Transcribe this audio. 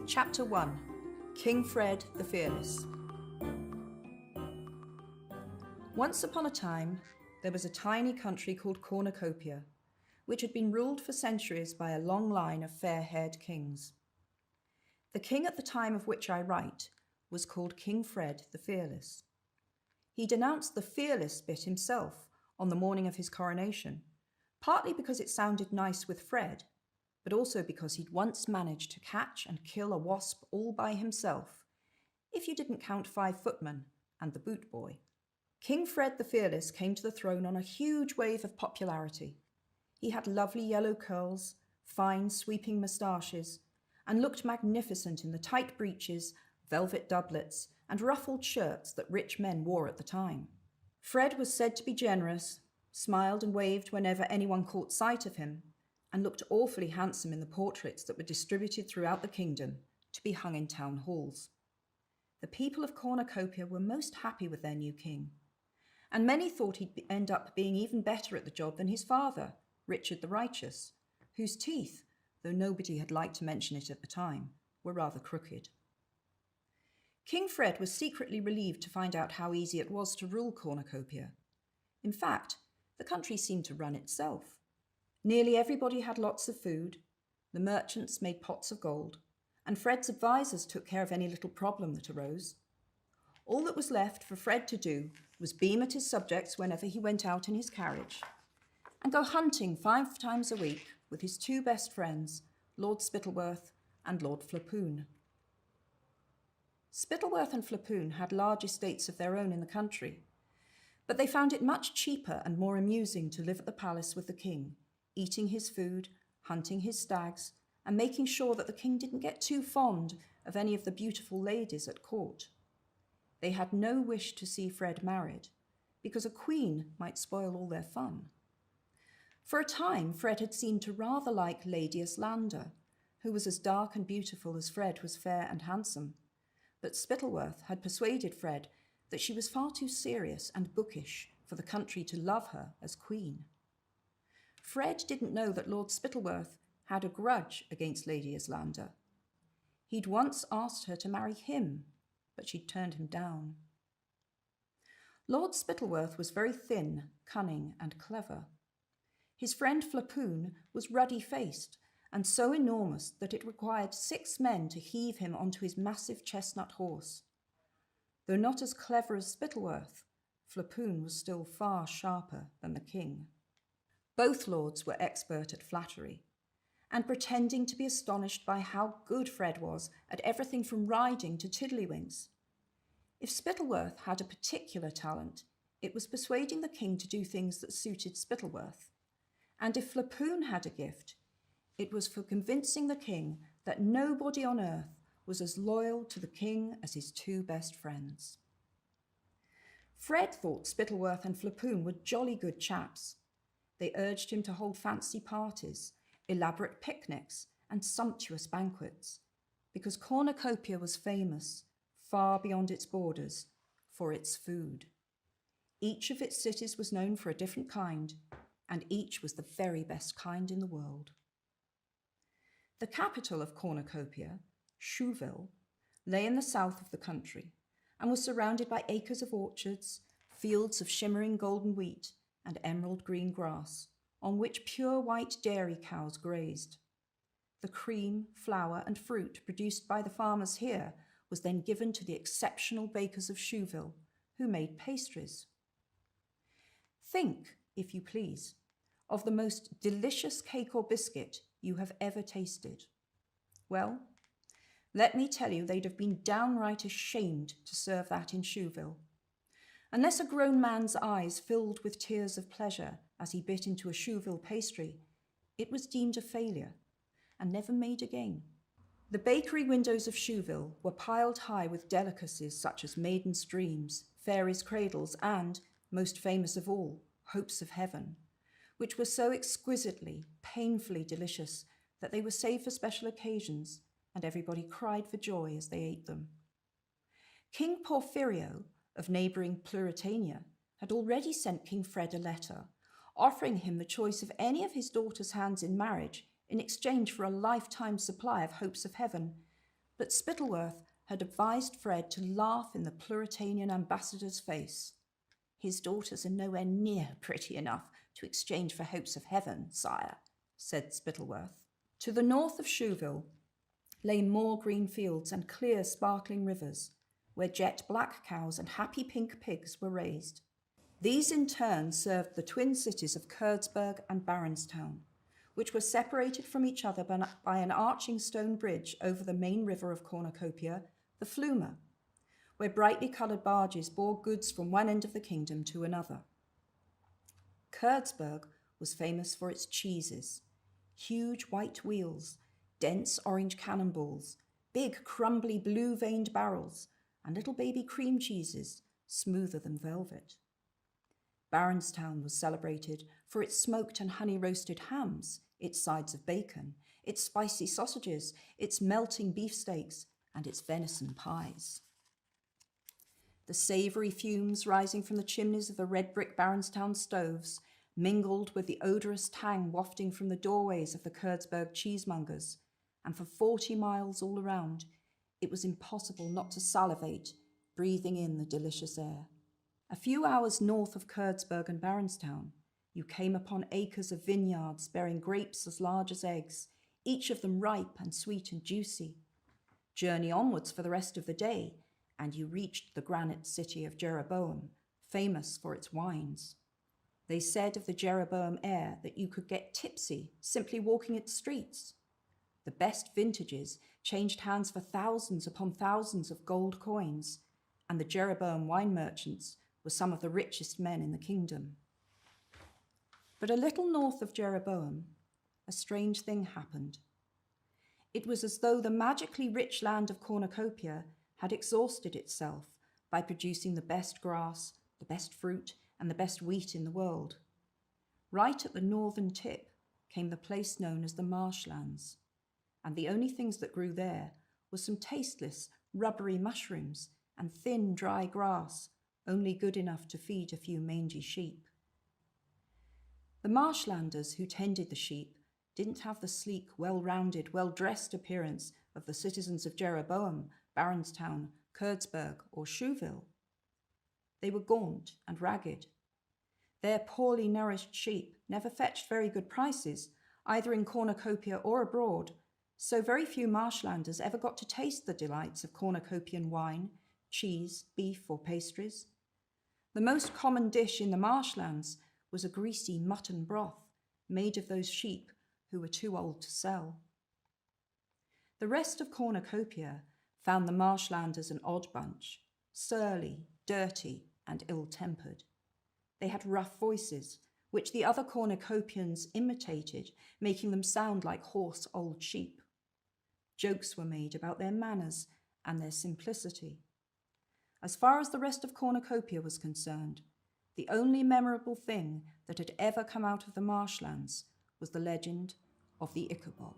Chapter 1. King Fred the Fearless. Once upon a time, there was a tiny country called Cornucopia, which had been ruled for centuries by a long line of fair-haired kings. The king at the time of which I write was called King Fred the Fearless. He denounced the fearless bit himself on the morning of his coronation, partly because it sounded nice with Fred, but also because he'd once managed to catch and kill a wasp all by himself, if you didn't count 5 footmen and the boot boy. King Fred the Fearless came to the throne on a huge wave of popularity. He had lovely yellow curls, fine sweeping moustaches, and looked magnificent in the tight breeches, velvet doublets, and ruffled shirts that rich men wore at the time. Fred was said to be generous, smiled and waved whenever anyone caught sight of him, and looked awfully handsome in the portraits that were distributed throughout the kingdom to be hung in town halls. The people of Cornucopia were most happy with their new king, and many thought he'd end up being even better at the job than his father, Richard the Righteous, whose teeth, though nobody had liked to mention it at the time, were rather crooked. King Fred was secretly relieved to find out how easy it was to rule Cornucopia. In fact, the country seemed to run itself. Nearly everybody had lots of food, the merchants made pots of gold, and Fred's advisors took care of any little problem that arose. All that was left for Fred to do was beam at his subjects whenever he went out in his carriage, and go hunting 5 times a week with his 2 best friends, Lord Spittleworth and Lord Flapoon. Spittleworth and Flapoon had large estates of their own in the country, but they found it much cheaper and more amusing to live at the palace with the king, eating his food, hunting his stags, and making sure that the king didn't get too fond of any of the beautiful ladies at court. They had no wish to see Fred married, because a queen might spoil all their fun. For a time, Fred had seemed to rather like Lady Islander, who was as dark and beautiful as Fred was fair and handsome, but Spittleworth had persuaded Fred that she was far too serious and bookish for the country to love her as queen. Fred didn't know that Lord Spittleworth had a grudge against Lady Islander. He'd once asked her to marry him, but she'd turned him down. Lord Spittleworth was very thin, cunning, and clever. His friend Flapoon was ruddy-faced and so enormous that it required 6 men to heave him onto his massive chestnut horse. Though not as clever as Spittleworth, Flapoon was still far sharper than the king. Both lords were expert at flattery, and pretending to be astonished by how good Fred was at everything from riding to tiddlywinks. If Spittleworth had a particular talent, it was persuading the king to do things that suited Spittleworth. And if Flapoon had a gift, it was for convincing the king that nobody on earth was as loyal to the king as his 2 best friends. Fred thought Spittleworth and Flapoon were jolly good chaps. They urged him to hold fancy parties, elaborate picnics, and sumptuous banquets, because Cornucopia was famous, far beyond its borders, for its food. Each of its cities was known for a different kind, and each was the very best kind in the world. The capital of Cornucopia, Chouville, lay in the south of the country and was surrounded by acres of orchards, fields of shimmering golden wheat, and emerald green grass, on which pure white dairy cows grazed. The cream, flour, and fruit produced by the farmers here was then given to the exceptional bakers of Chouville, who made pastries. Think, if you please, of the most delicious cake or biscuit you have ever tasted. Well, let me tell you, they'd have been downright ashamed to serve that in Chouville. Unless a grown man's eyes filled with tears of pleasure as he bit into a Chouville pastry, it was deemed a failure and never made again. The bakery windows of Chouville were piled high with delicacies such as maiden's dreams, fairies' cradles, and, most famous of all, hopes of heaven, which were so exquisitely, painfully delicious that they were saved for special occasions, and everybody cried for joy as they ate them. King Porphyrio of neighbouring Pluritania had already sent King Fred a letter, offering him the choice of any of his daughter's hands in marriage in exchange for a lifetime supply of hopes of heaven, But Spittleworth had advised Fred to laugh in the Puritanian ambassador's face. "His daughters are nowhere near pretty enough to exchange for hopes of heaven, sire," said Spittleworth. To the north of Shoeville lay more green fields and clear sparkling rivers, where jet black cows and happy pink pigs were raised. These in turn served the twin cities of Kurdsburg and Baronstown, which were separated from each other by an arching stone bridge over the main river of Cornucopia, the Flumer, where brightly coloured barges bore goods from one end of the kingdom to another. Kurdsburg was famous for its cheeses: huge white wheels, dense orange cannonballs, big crumbly blue-veined barrels, and little baby cream cheeses, smoother than velvet. Baronstown was celebrated for its smoked and honey-roasted hams, its sides of bacon, its spicy sausages, its melting beefsteaks, and its venison pies. The savoury fumes rising from the chimneys of the red brick Baronstown stoves mingled with the odorous tang wafting from the doorways of the Kurdsburg cheesemongers, and for 40 miles all around, it was impossible not to salivate, breathing in the delicious air. A few hours north of Kurdsburg and Baronstown, you came upon acres of vineyards bearing grapes as large as eggs, each of them ripe and sweet and juicy. Journey onwards for the rest of the day, and you reached the granite city of Jeroboam, famous for its wines. They said of the Jeroboam air that you could get tipsy simply walking its streets. The best vintages changed hands for thousands upon thousands of gold coins, and the Jeroboam wine merchants were some of the richest men in the kingdom. But a little north of Jeroboam, a strange thing happened. It was as though the magically rich land of Cornucopia had exhausted itself by producing the best grass, the best fruit, and the best wheat in the world. Right at the northern tip came the place known as the marshlands, and the only things that grew there were some tasteless, rubbery mushrooms and thin, dry grass, only good enough to feed a few mangy sheep. The marshlanders who tended the sheep didn't have the sleek, well-rounded, well-dressed appearance of the citizens of Jeroboam, Baronstown, Kurdsburg, or Shoeville. They were gaunt and ragged. Their poorly nourished sheep never fetched very good prices, either in Cornucopia or abroad, so very few marshlanders ever got to taste the delights of Cornucopian wine, cheese, beef, or pastries. The most common dish in the marshlands was a greasy mutton broth made of those sheep who were too old to sell. The rest of Cornucopia found the marshlanders an odd bunch, surly, dirty, and ill-tempered. They had rough voices, which the other Cornucopians imitated, making them sound like hoarse old sheep. Jokes were made about their manners and their simplicity. As far as the rest of Cornucopia was concerned, the only memorable thing that had ever come out of the marshlands was the legend of the Ickabog.